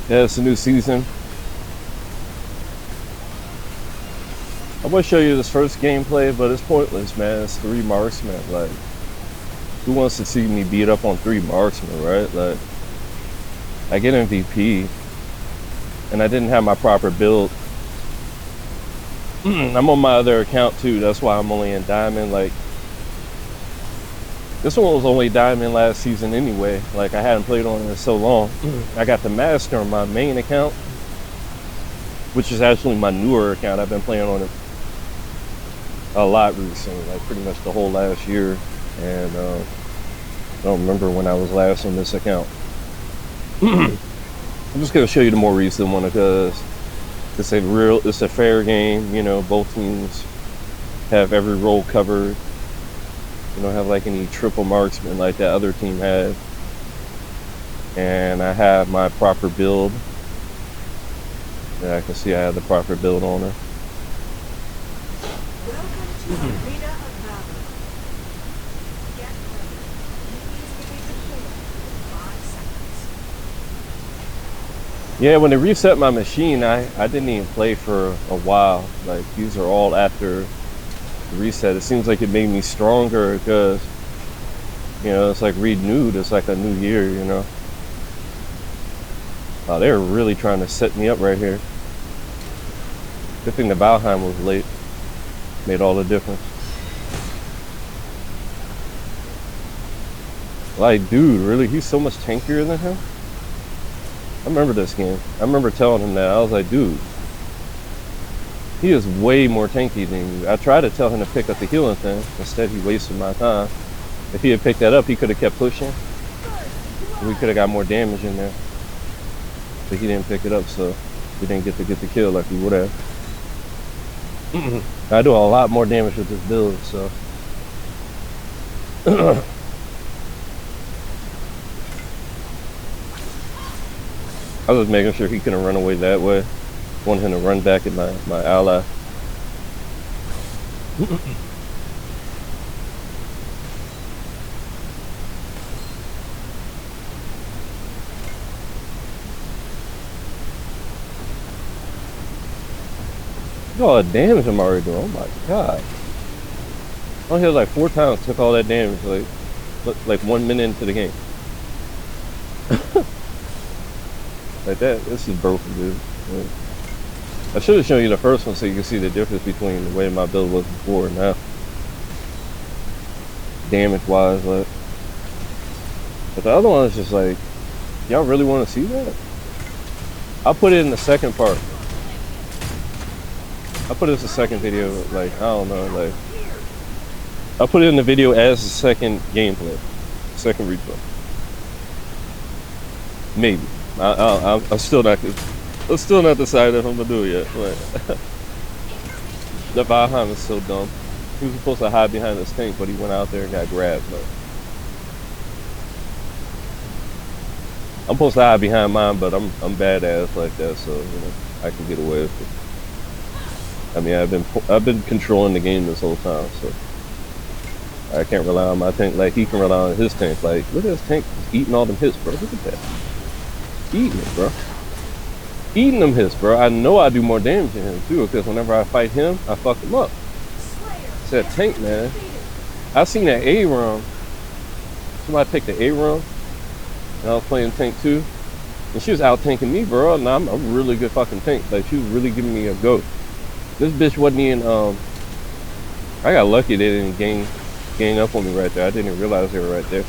Yeah, it's a new season. I want to show you this first gameplay, but it's pointless, man. It's 3 marksmen. Like, who wants to see me beat up on 3 marksmen, right? Like, I get MVP, and I didn't have my proper build. I'm on my other account too. That's why I'm only in diamond. Like, this one was only diamond last season anyway. Like, I hadn't played on it in so long. I got the master on my main account, which is actually my newer account. I've been playing on it a lot recently, like pretty much the whole last year. And I don't remember when I was last on this account. I'm just gonna show you the more recent one because it's a fair game. You know, both teams have every role covered. You don't have like any triple marksman like that other team had. And I have my proper build. Yeah, I can see I have the proper build on her. Yeah, when they reset my machine, I didn't even play for a while. Like, these are all after the reset. It seems like it made me stronger because, you know, it's like renewed. It's like a new year, you know. Oh, they're really trying to set me up right here. Good thing the Valheim was late. Made all the difference. Like, dude, really? He's so much tankier than him? I remember this game. I remember telling him that. I was like, dude, he is way more tanky than you. I tried to tell him to pick up the healing thing. Instead, he wasted my time. If he had picked that up, he could have kept pushing. We could have got more damage in there. But he didn't pick it up, so we didn't get the kill like we would have. I do a lot more damage with this build, so. I was making sure he couldn't run away that way. Wanted him to run back at my ally. Oh, the damage I'm already doing. Oh my god. I hit like 4 times, took all that damage, like 1 minute into the game. Like that, this is broken, dude. Yeah. I should have shown you the first one so you can see the difference between the way my build was before and now. Damage wise, like. But the other one is just like, y'all really want to see that? I'll put it in the second part. I'll put it as a second video, like, I don't know, like. I'll put it in the video as the second gameplay. Second replay. Maybe. I'm still not decided if I'm gonna do it yet. But the Valheim is so dumb. He was supposed to hide behind this tank, but he went out there and got grabbed. Like, I'm supposed to hide behind mine, but I'm badass like that, so you know I can get away with it. I mean, I've been controlling the game this whole time, so I can't rely on my tank like he can rely on his tank. Like, look at his tank eating all them hits, bro. Look at that. Eating it, bro. Eating them hits, bro. I know I do more damage than him too, because whenever I fight him, I fuck him up. It's that tank, man. I seen that A run. Somebody picked the A run, and I was playing tank too, and she was out tanking me, bro. And I'm a really good fucking tank. Like, she was really giving me a go. This bitch wasn't even. I got lucky they didn't gang up on me right there. I didn't even realize they were right there.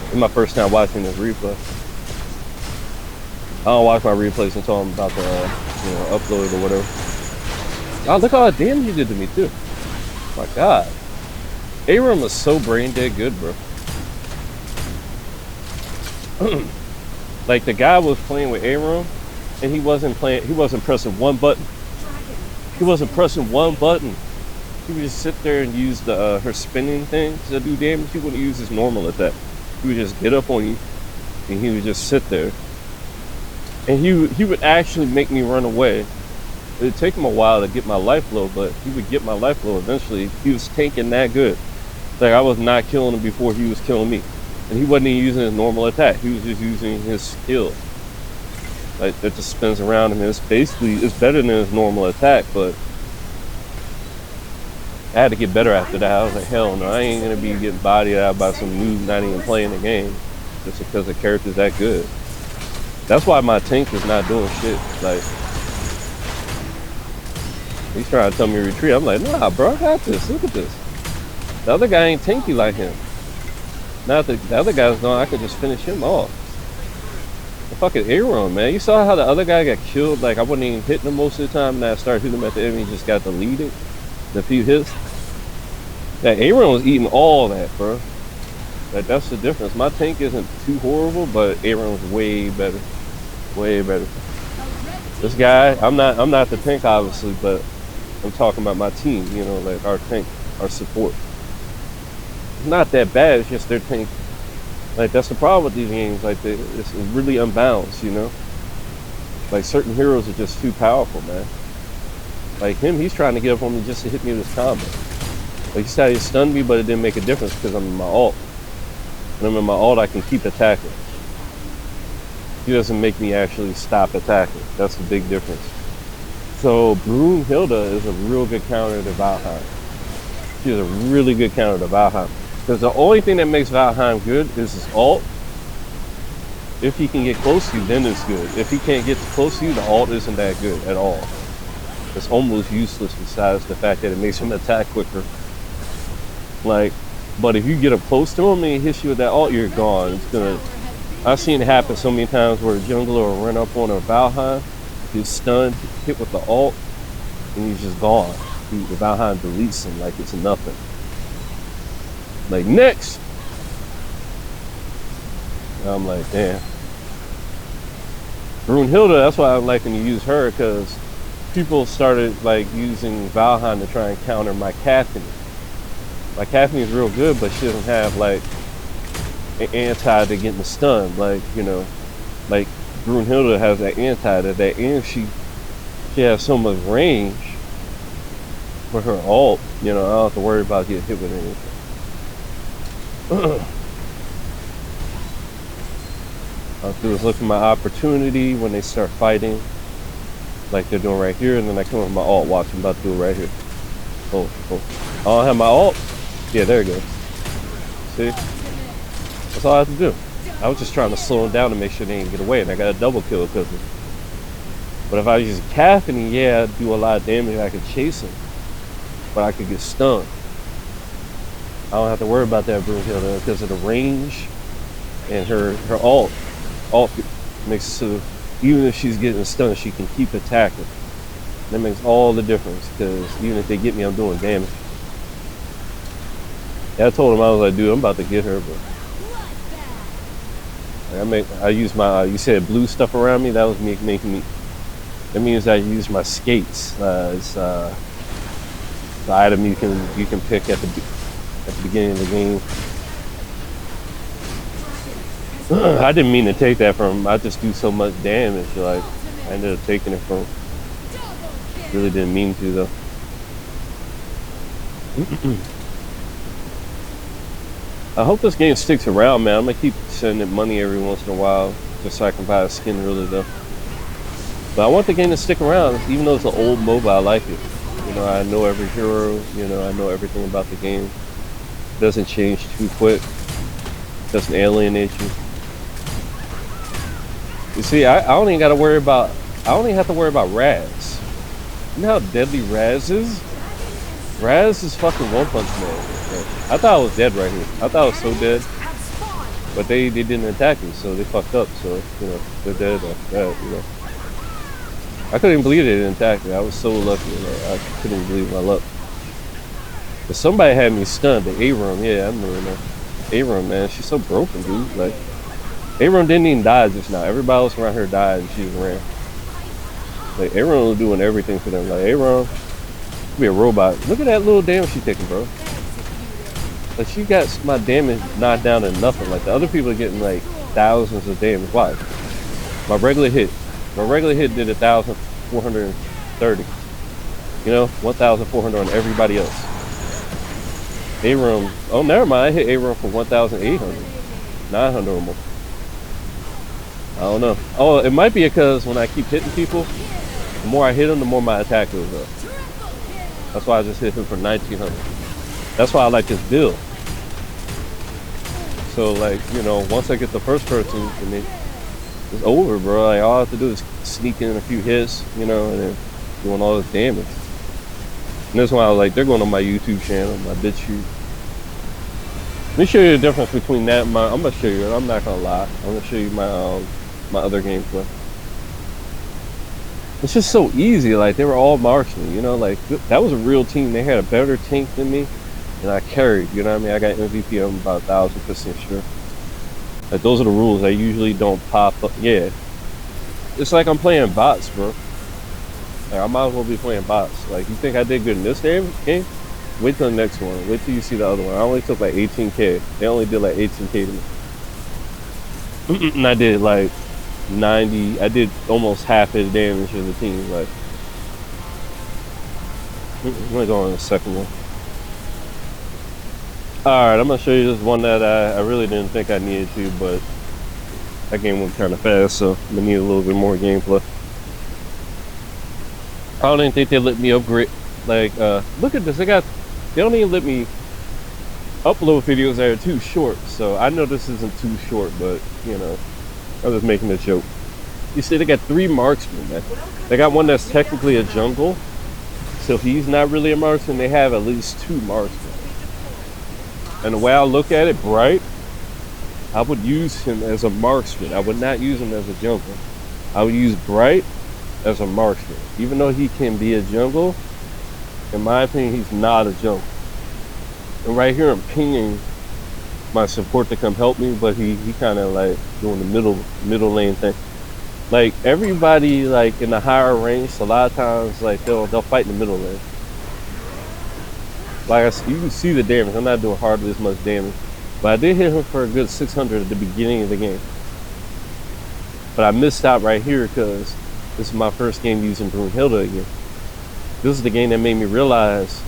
It's my first time watching this replay. I don't watch my replays until I'm about to, you know, upload or whatever. Oh, look how much damage you did to me too. My god. Aram was so brain dead good, bro. Like, the guy was playing with Aram, and he wasn't pressing one button. He wasn't pressing one button. He would just sit there and use her spinning thing to do damage. He wouldn't use his normal attack. He would just get up on you, and he would just sit there. And he would actually make me run away. It would take him a while to get my life low, but he would get my life low eventually. He was tanking that good. Like, I was not killing him before he was killing me. And he wasn't even using his normal attack. He was just using his skill. Like it just spins around him. It's better than his normal attack, but I had to get better after that. I was like, hell no, I ain't gonna be getting bodied out by some noob not even playing the game just because the character's that good. That's why my tank is not doing shit. Like, he's trying to tell me to retreat. I'm like, nah, bro, I got this. Look at this. The other guy ain't tanky like him. Now that the other guy's gone, I could just finish him off. The fucking Aaron, man. You saw how the other guy got killed? Like, I wasn't even hitting him most of the time, and I started hitting him at the end, and he just got deleted. The few hits. That Aaron was eating all that, bro. Like, that's the difference. My tank isn't too horrible, but Aaron's way better. Way better. This guy, I'm not the tank, obviously, but I'm talking about my team, you know, like our tank, our support. It's not that bad, it's just their tank. Like, that's the problem with these games. Like, it's really unbalanced, you know? Like, certain heroes are just too powerful, man. Like him, he's trying to get up on me just to hit me with his combo. Like, he said he stunned me, but it didn't make a difference because I'm in my ult. When I'm in my ult, I can keep attacking. He doesn't make me actually stop attacking. That's the big difference. So Brunhilde is a real good counter to Valheim. She is a really good counter to Valheim. Because the only thing that makes Valheim good is his ult. If he can get close to you, then it's good. If he can't get close to you, the ult isn't that good at all. It's almost useless besides the fact that it makes him attack quicker. Like, but if you get up close to him and he hits you with that ult, you're gone. It's gonna. I've seen it happen so many times where a jungler will run up on a Valheim, he's stunned, hit with the ult, and he's just gone. The Valheim deletes him like it's nothing. Like, next! And I'm like, damn. Brunhilde, that's why I'm liking to use her, because people started like using Valheim to try and counter my Cathany. My Cathany is real good, but she doesn't have like an anti to getting stunned. Like, you know, like Brunhilde has that anti to that, and she has so much range for her ult. You know, I don't have to worry about getting hit with anything. All I have to do is look for my opportunity when they start fighting, like they're doing right here, and then I come with my ult. Watch, I'm about to do it right here. Oh, I don't have my ult. Yeah, there it goes. See? That's all I have to do. I was just trying to slow them down to make sure they didn't get away, and I got a double kill because of it. But if I use Cathany, yeah, I'd do a lot of damage. I could chase him, but I could get stunned. I don't have to worry about that Brunhilde because of the range and her ult. Ult makes it so even if she's getting stunned, she can keep attacking. That makes all the difference because even if they get me, I'm doing damage. Yeah, I told him, I was like, dude, I'm about to get her, but I use my you said blue stuff around me. That was me making me. That means I use my skates. It's the item you can pick at the beginning of the game. I didn't mean to take that from him. I just do so much damage. Like, I ended up taking it from him. Really didn't mean to though. I hope this game sticks around, man. I'm gonna keep sending money every once in a while just so I can buy a skin really though. But I want the game to stick around, even though it's an old MOBA. I like it. You know, I know every hero. You know, I know everything about the game. It doesn't change too quick. It doesn't alienate you. You see, I don't even gotta worry about. I don't even have to worry about Raz. You know how deadly Raz is? Raz is fucking One Punch Man. I thought I was dead right here. I thought I was so dead. But they didn't attack me, so they fucked up. So, you know, they're dead after that, you know. I couldn't even believe they didn't attack me. I was so lucky. Like, I couldn't even believe my luck. But somebody had me stunned. The A-Room, yeah, I remember that. A-Room, man, she's so broken, dude. Like, A-Room didn't even die just now. Everybody else around her died and she just ran. Like, A-Room was doing everything for them. Like, A-Room, be a robot. Look at that little damage she's taking, bro. Like, she got my damage knocked down to nothing. Like, the other people are getting, like, thousands of damage. Why? My regular hit did 1,430. You know, 1,400 on everybody else. A-Room, oh, never mind. I hit A-Room for 1,800. 900 or more. I don't know. Oh, it might be because when I keep hitting people, the more I hit them, the more my attack goes up. That's why I just hit him for 1900. That's why I like this build. So like, you know, once I get the first person, and it's over, bro. Like all I have to do is sneak in a few hits, you know, and then doing all this damage. And that's why I was like, they're going on my YouTube channel, my BitChute. Let me show you the difference between that and my. I'm gonna show you. I'm not gonna lie. I'm gonna show you my other gameplay. It's just so easy. Like they were all marksmen, you know. Like that was a real team. They had a better tank than me, and I carried. You know what I mean? I got MVP. I'm about 1000% sure. Like those are the rules. I usually don't pop up. Yeah, it's like I'm playing bots, bro. Like I might as well be playing bots. Like you think I did good in this game? Wait till the next one. Wait till you see the other one. I only took like 18k. They only did like 18k to me. And I did like 90. I did almost half his damage to the team. Like, I'm gonna go on the second one. Alright, I'm gonna show you this one that I really didn't think I needed to, but that game went kind of fast, so I'm gonna need a little bit more gameplay. I don't think they let me upgrade. Like, look at this. They don't even let me upload videos that are too short. So I know this isn't too short, but you know, I'm just making a joke. You see, they got 3 marksmen, man. They got one that's technically a jungle, so he's not really a marksman. They have at least 2 marksmen. And the way I look at it, Bright, I would use him as a marksman. I would not use him as a jungle. I would use Bright as a marksman. Even though he can be a jungle, in my opinion, he's not a jungle. And right here, I'm pinging my support to come help me, but he kind of like doing the middle lane thing. Like everybody, like in the higher range, a lot of times, like they'll fight in the middle lane. Like you can see the damage. I'm not doing hardly as much damage, but I did hit him for a good 600 at the beginning of the game. But I missed out right here because this is my first game using Brunhilde again. This is the game that made me realize,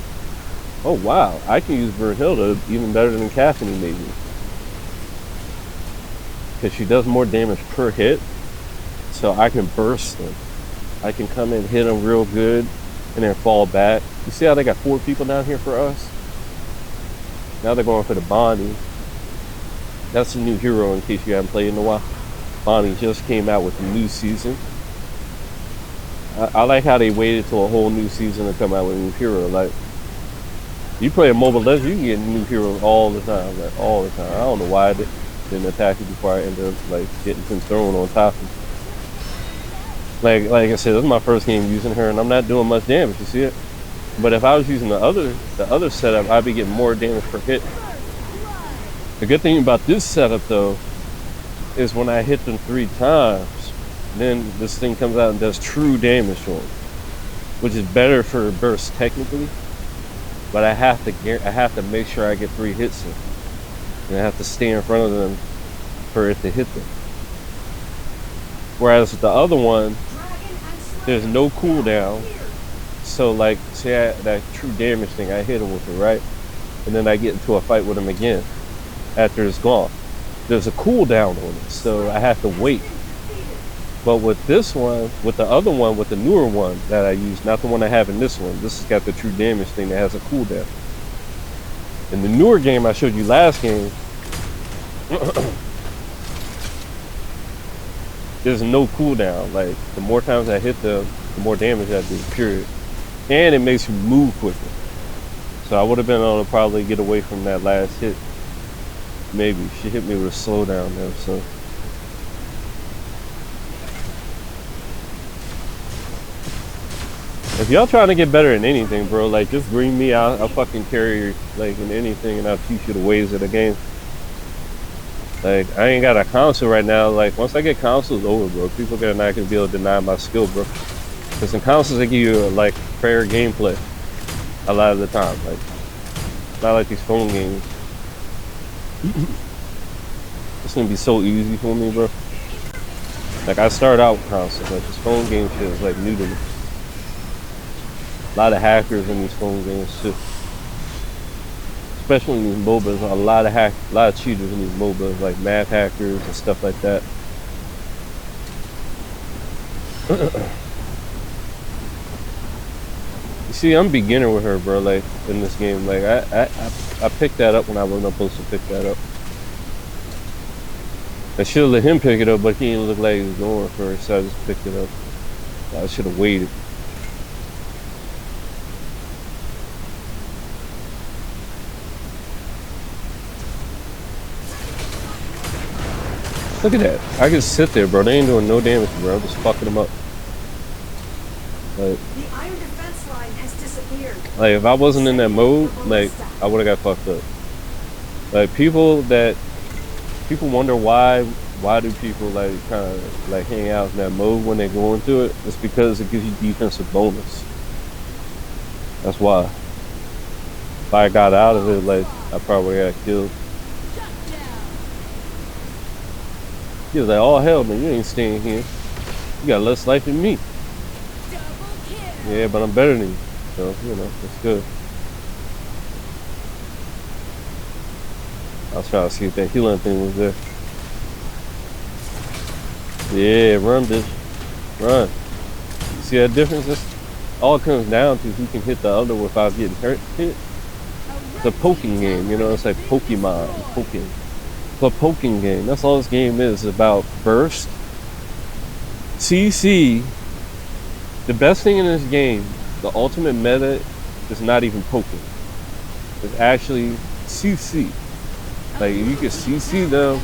oh wow, I can use Brunhilde even better than Cassidy maybe. Because she does more damage per hit, so I can burst them. I can come in, hit them real good, and then fall back. You see how they got 4 people down here for us? Now they're going for the Bonnie. That's a new hero in case you haven't played in a while. Bonnie just came out with a new season. I like how they waited till a whole new season to come out with a new hero. Like, you play a Mobile Legends, you can get new heroes all the time. Like, all the time. I don't know why I didn't attack it before I ended up, like, getting some thrown on top of me. Like I said, this is my first game using her, and I'm not doing much damage, you see it? But if I was using the other setup, I'd be getting more damage per hit. The good thing about this setup, though, is when I hit them 3 times, then this thing comes out and does true damage to them, which is better for burst technically. But I have to make sure I get 3 hits in, and I have to stay in front of them for it to hit them. Whereas with the other one, there's no cooldown. So like, say that true damage thing, I hit him with it, right? And then I get into a fight with him again after it's gone. There's a cooldown on it, so I have to wait. But with this one, with the other one, with the newer one that I use, not the one I have in this one, this has got the true damage thing that has a cooldown. In the newer game I showed you last game, there's no cooldown. Like, the more times I hit them, the more damage I do, period. And it makes you move quicker. So I would have been able to probably get away from that last hit. Maybe. She hit me with a slowdown though, so. If y'all trying to get better in anything, bro, like, just bring me out. I'll fucking carry you, like, in anything, and I'll teach you the ways of the game. Like, I ain't got a console right now. Like, once I get consoles over, bro, people are not gonna be able to deny my skill, bro. Because in consoles, they give you, like, fair gameplay a lot of the time. Like, not like these phone games. It's gonna be so easy for me, bro. Like, I started out with consoles. Like, this phone game shit is, like, new to me. A lot of hackers in these phone games too. Especially in these MOBAs, a lot of cheaters in these MOBAs, like math hackers and stuff like that. You see, I'm beginner with her, bro. Like in this game, like I picked that up when I wasn't supposed to pick that up. I should have let him pick it up, but he didn't look like he was going first, so I just picked it up. I should have waited. Look at that. I can sit there, bro. They ain't doing no damage, bro. I'm just fucking them up. Like, the iron defense line has disappeared. Like if I wasn't in that mode, like I would have got fucked up. Like people wonder why do people like kind of like hang out in that mode when they go into it? It's because it gives you defensive bonus. That's why. If I got out of it, like I probably got killed. He was like, "Oh hell, man, you ain't staying here. You got less life than me." Yeah, but I'm better than you, so you know it's good. I was trying to see if that healing thing was there. Yeah, run, bitch, run. See that difference? That's all it comes down to who can hit the other without getting hit. It's a poking game, you know. It's like Pokemon poking. It's a poking game. That's all this game is about. Burst, CC. The best thing in this game, the ultimate meta, is not even poking. It's actually CC. Like you can CC them,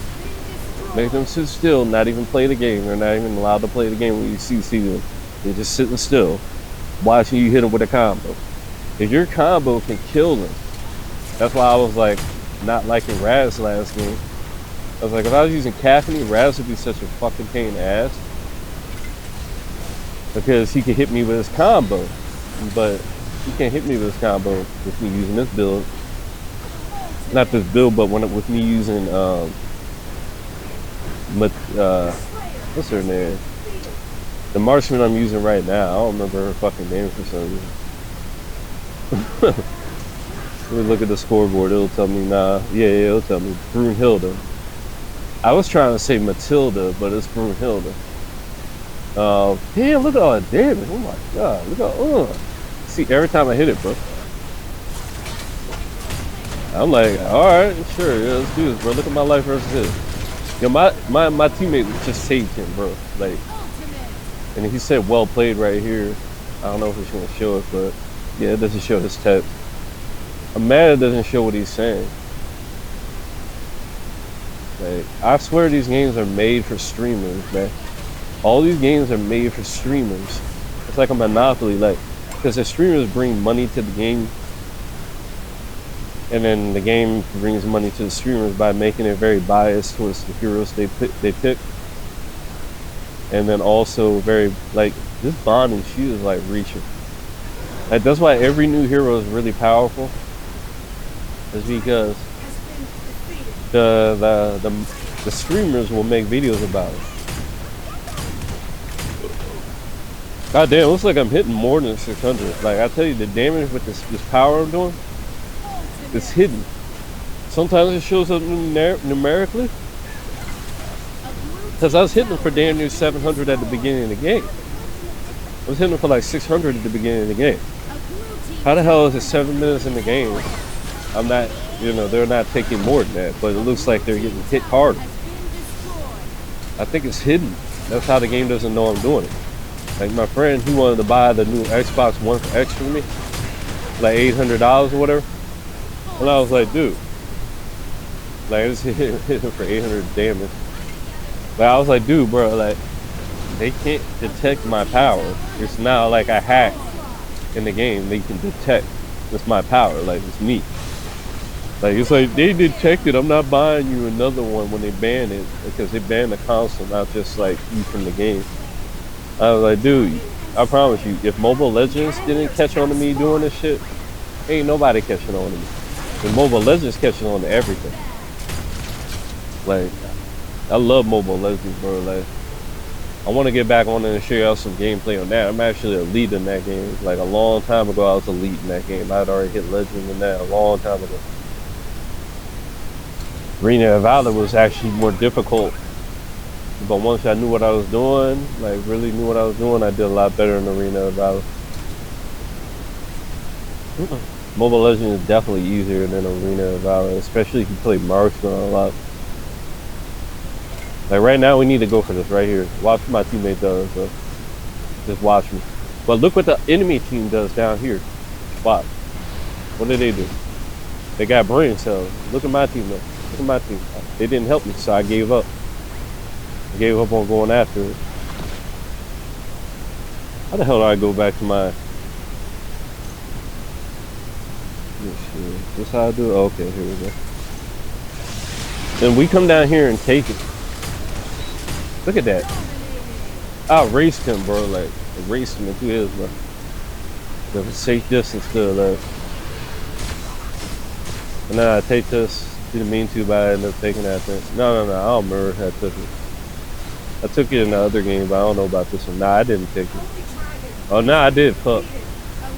make them sit still, not even play the game. They're not even allowed to play the game when you CC them. They're just sitting still, watching you hit them with a combo. If your combo can kill them, that's why I was like not liking Raz last game. I was like, if I was using Caffeine, Raz would be such a fucking pain in the ass. Because he can hit me with his combo, but he can't hit me with his combo with me using this build. Not this build, but with me using what's her name? The marksman I'm using right now. I don't remember her fucking name for some reason. Let me look at the scoreboard. It'll tell me yeah, it'll tell me Brunhilde. I was trying to say Matilda, but it's Brunhilde. Damn, look at all that damage. Oh my god, look at see every time I hit it, bro. I'm like, alright, sure, yeah, let's do this, bro. Look at my life versus his. Yo, my teammate just saved him, bro. Like, and he said well played right here. I don't know if it's gonna show it, but yeah, it doesn't show his text. I'm mad it doesn't show what he's saying. Like, I swear these games are made for streamers, man. All these games are made for streamers. It's like a monopoly, like, because the streamers bring money to the game, and then the game brings money to the streamers by making it very biased towards the heroes they pick. And then also very, like, this Bond and she is like reaching. Like, that's why every new hero is really powerful. Is because the streamers will make videos about it. God damn, it looks like I'm hitting more than 600. Like, I tell you, the damage with this power I'm doing, it's hidden. Sometimes it shows up numerically. Because I was hitting for damn near 700 at the beginning of the game. I was hitting for like 600 at the beginning of the game. How the hell is it 7 minutes in the game? I'm not, you know, they're not taking more than that, but it looks like they're getting hit harder. I think it's hidden. That's how the game doesn't know I'm doing it. Like my friend, he wanted to buy the new Xbox One for X for me, like $800 or whatever. And I was like, dude, like I just hit him for 800 damage. But I was like, dude, bro, like they can't detect my power. It's now like a hack in the game. They can detect it's my power, like it's me. Like it's like they detected. I'm not buying you another one when they ban it because they banned the console, not just like you from the game. I was like, dude, I promise you, if Mobile Legends didn't catch on to me doing this shit, ain't nobody catching on to me. And Mobile Legends catching on to everything. Like, I love Mobile Legends, bro. Like, I want to get back on it and show y'all some gameplay on that. I'm actually a lead in that game. Like, a long time ago, I was a lead in that game. I'd already hit Legend in that a long time ago. Arena of Valor was actually more difficult But once I knew what I was doing, like really knew what I was doing, I did a lot better in Arena of Valor. Mobile Legends is definitely easier than Arena of Valor, especially if you play Marksman a lot. Like right now, we need to go for this right here. Watch what my teammate does, bro. Just watch me. But look what the enemy team does down here. Watch. What do? They got brain cells. Look at my team though. Look at my team. They didn't help me, so I gave up. I gave up on going after it. How the hell do I go back to my... Is this how I do it? Oh, okay, here we go. Then we come down here and take it. Look at that. I raced him, bro. Like, I raced him into his, bro. There's a safe distance still left. And then I take this. Didn't mean to, but I ended up taking that thing. No. I don't remember how I took it. I took it in the other game, but I don't know about this one. Nah, I didn't take it. Oh, nah, I did. Fuck.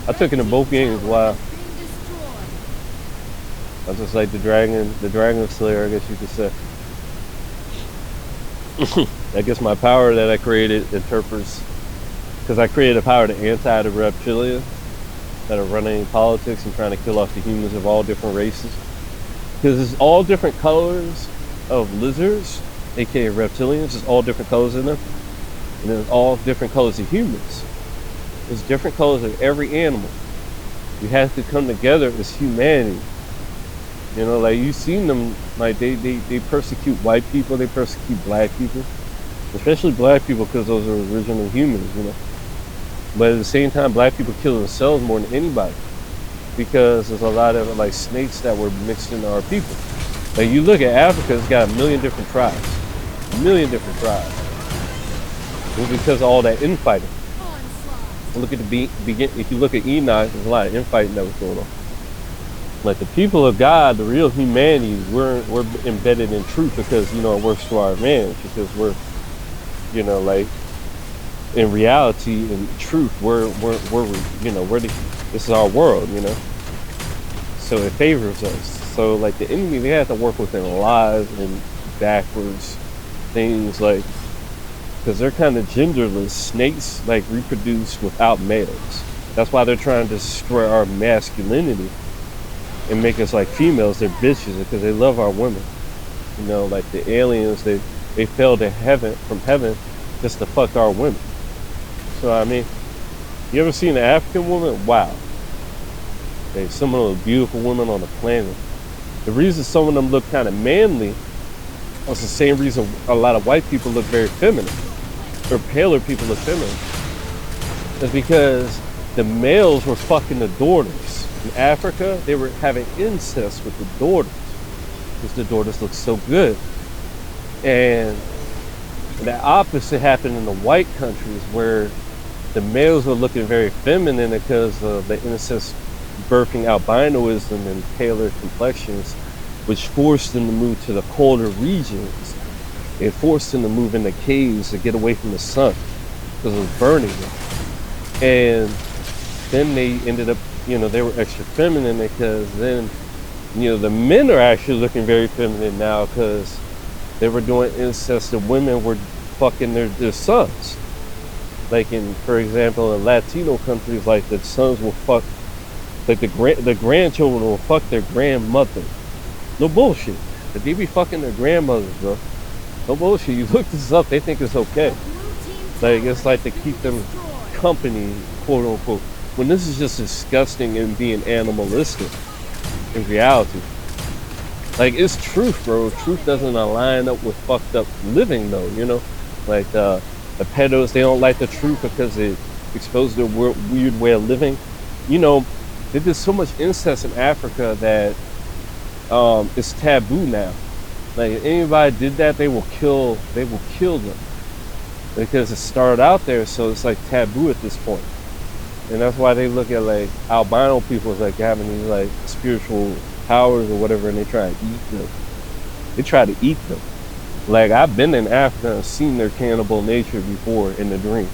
I took it in both games. Wow. I just like the Dragon Slayer, I guess you could say. I guess my power that I created interprets, because I created a power to anti the reptilians that are running politics and trying to kill off the humans of all different races. Because it's all different colors of lizards, aka reptilians. There's all different colors in them, and there's all different colors of humans. There's different colors of every animal. We have to come together as humanity. You know, like you've seen them, like they persecute white people, they persecute black people, especially black people because those are original humans, you know. But at the same time, black people kill themselves more than anybody because there's a lot of like snakes that were mixed into our people. Like you look at Africa, it's got a million different tribes, It's because of all that infighting. And look at the if you look at Enoch, there's a lot of infighting that was going on. Like the people of God, the real humanity, we're embedded in truth because, you know, it works to our advantage because we're, you know, like in reality and truth, we're you know, this is our world, you know, so it favors us. So like the enemy, they have to work within lies and backwards things, like, because they're kind of genderless. Snakes like reproduce without males. That's why they're trying to destroy our masculinity and make us like females. They're bitches because they love our women. You know, like the aliens, they fell to from heaven just to fuck our women. So I mean, you ever seen an African woman? Wow. They some of the beautiful women on the planet. The reason some of them look kind of manly is the same reason a lot of white people look very feminine, or paler people look feminine. It's because the males were fucking the daughters. In Africa, they were having incest with the daughters because the daughters look so good. And the opposite happened in the white countries where the males were looking very feminine because of the incest birthing albinoism and paler complexions, which forced them to move to the colder regions. It forced them to move into caves to get away from the sun because it was burning them. And then they ended up, you know, they were extra feminine because then, you know, the men are actually looking very feminine now because they were doing incest. The women were fucking their sons. Like in, for example, in Latino countries, like the sons will fuck, like the grandchildren will fuck their grandmother. No bullshit. But they be fucking their grandmothers, bro. No bullshit. You look this up, they think it's okay. Like it's like to keep them company, quote unquote. When this is just disgusting and being animalistic in reality. Like it's truth, bro. Truth doesn't align up with fucked up living though, you know? Like the pedos, they don't like the truth because it exposes their weird way of living. You know, there's so much incest in Africa that it's taboo now. Like if anybody did that, they will kill them. Because it started out there, so it's like taboo at this point. And that's why they look at like albino people as like having these like spiritual powers or whatever, and they try to eat them. They try to eat them. Like I've been in Africa and seen their cannibal nature before in the dream.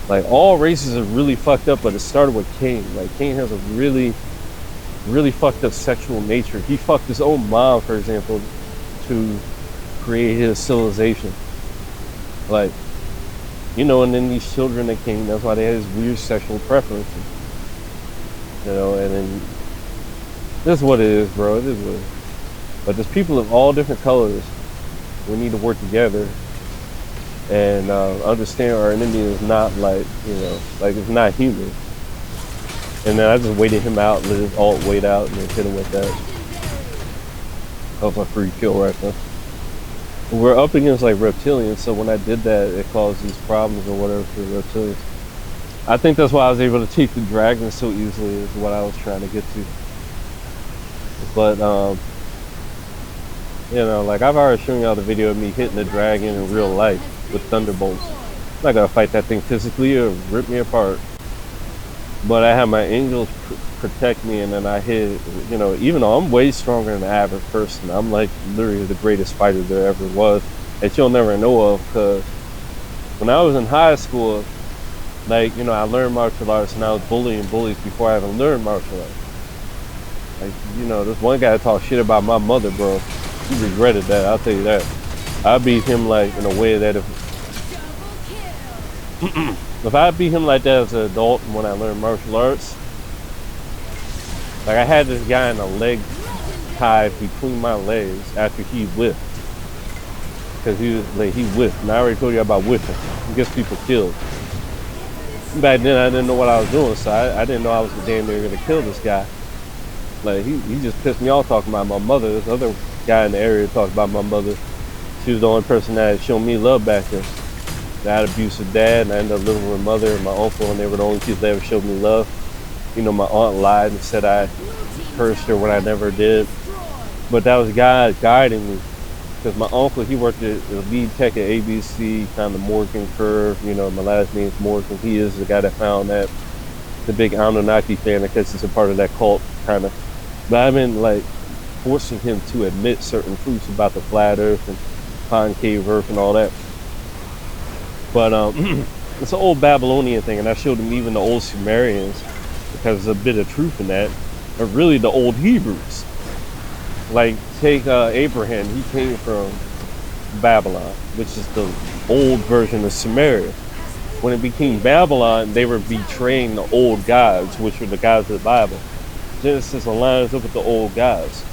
Like all races are really fucked up, but it started with Cain. Like Cain has a really, really fucked up sexual nature. He fucked his own mom, for example, to create his civilization. Like, you know, and then these children that came, that's why they had these weird sexual preferences. You know, and then this is what it is, bro. It is what it is. But there's people of all different colors. We need to work together and understand our enemy is not like, you know, like it's not human. And then I just waited him out, let his alt wait out, and then hit him with that. That was a free kill right there. We're up against like reptilians, so when I did that, it caused these problems or whatever for reptilians. I think that's why I was able to take the dragon so easily, is what I was trying to get to. But you know, like I've already shown y'all the video of me hitting the dragon in real life with thunderbolts. I'm not gonna fight that thing physically or rip me apart. But I have my angels protect me, and then I hit, you know, even though I'm way stronger than the average person, I'm like literally the greatest fighter there ever was, that you'll never know of, because when I was in high school, like, you know, I learned martial arts and I was bullying bullies before I even learned martial arts. Like, you know, this one guy talked shit about my mother, bro. He regretted that, I'll tell you that. I beat him like in a way that if I beat him like that as an adult and when I learned martial arts, like I had this guy in a leg tied between my legs after he whipped. Because he was like, he whipped. And I already told you about whipping. He gets people killed. Back then I didn't know what I was doing, so I didn't know I was damn near gonna kill this guy. Like he just pissed me off talking about my mother. This other guy in the area talked about my mother. She was the only person that had shown me love back then. I had an abusive dad, and I ended up living with my mother and my uncle, and they were the only people that ever showed me love. You know, my aunt lied and said I cursed her when I never did. But that was God guiding me. Because my uncle, he worked at the lead tech at ABC, kind of Morgan Curve. You know, my last name's Morgan. He is the guy that found that. The big Anunnaki fan, I guess he's a part of that cult, kind of. But I've been, like, forcing him to admit certain truths about the flat earth and concave earth and all that. But it's an old Babylonian thing, and I showed him even the old Sumerians, because there's a bit of truth in that, but really the old Hebrews. Like, take Abraham, he came from Babylon, which is the old version of Sumeria. When it became Babylon, they were betraying the old gods, which were the gods of the Bible. Genesis aligns up with the old gods.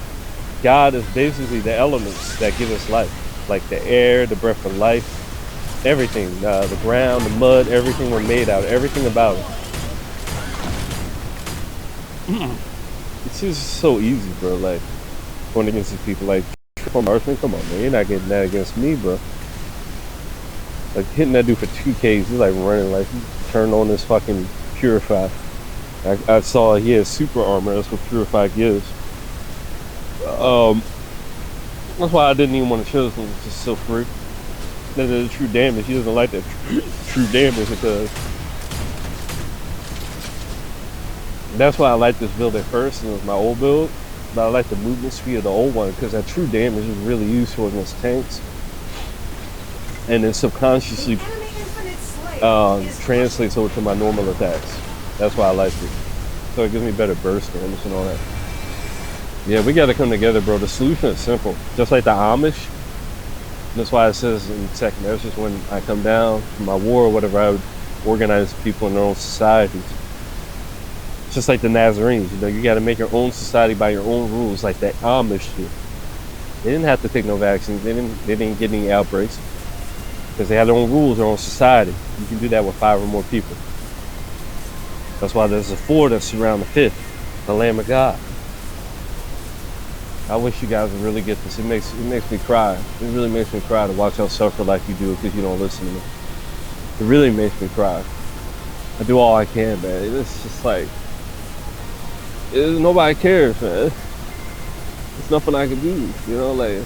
God is basically the elements that give us life, like the air, the breath of life, everything, the ground, the mud, everything we're made out, everything about it. It's just so easy, bro. Like, going against these people, like, from Earthman, come on, man, you're not getting that against me, bro. Like, hitting that dude for 2Ks, he's like running, like, he turned on this fucking Purify. I saw he has super armor, that's what Purify gives. That's why I didn't even want to show this one, it's just so free. The true damage, he doesn't like that true damage, because that's why I like this build at first, and it was my old build. But I like the movement speed of the old one, because that true damage is really useful against tanks, and it subconsciously translates over to my normal attacks. That's why I like it. So it gives me better burst damage and all that. Yeah, we gotta come together, bro. The solution is simple. Just like the Amish. That's why it says in second verses, when I come down from my war or whatever, I would organize people in their own societies. It's just like the Nazarenes, you know, you gotta make your own society by your own rules, like that Amish shit. They didn't have to take no vaccines, they didn't get any outbreaks, because they had their own rules, their own society. You can do that with 5 or more people. That's why there's a 4 that surround the 5th, the Lamb of God. I wish you guys would really get this. It makes me cry. It really makes me cry to watch y'all suffer like you do because you don't listen to me. It really makes me cry. I do all I can, man. It's just like, nobody cares, man. There's nothing I can do, you know, like,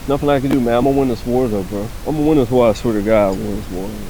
nothing I can do, man. I'm gonna win this war though, bro. I'm gonna win this war, I swear to God, I'm gonna win this war, man.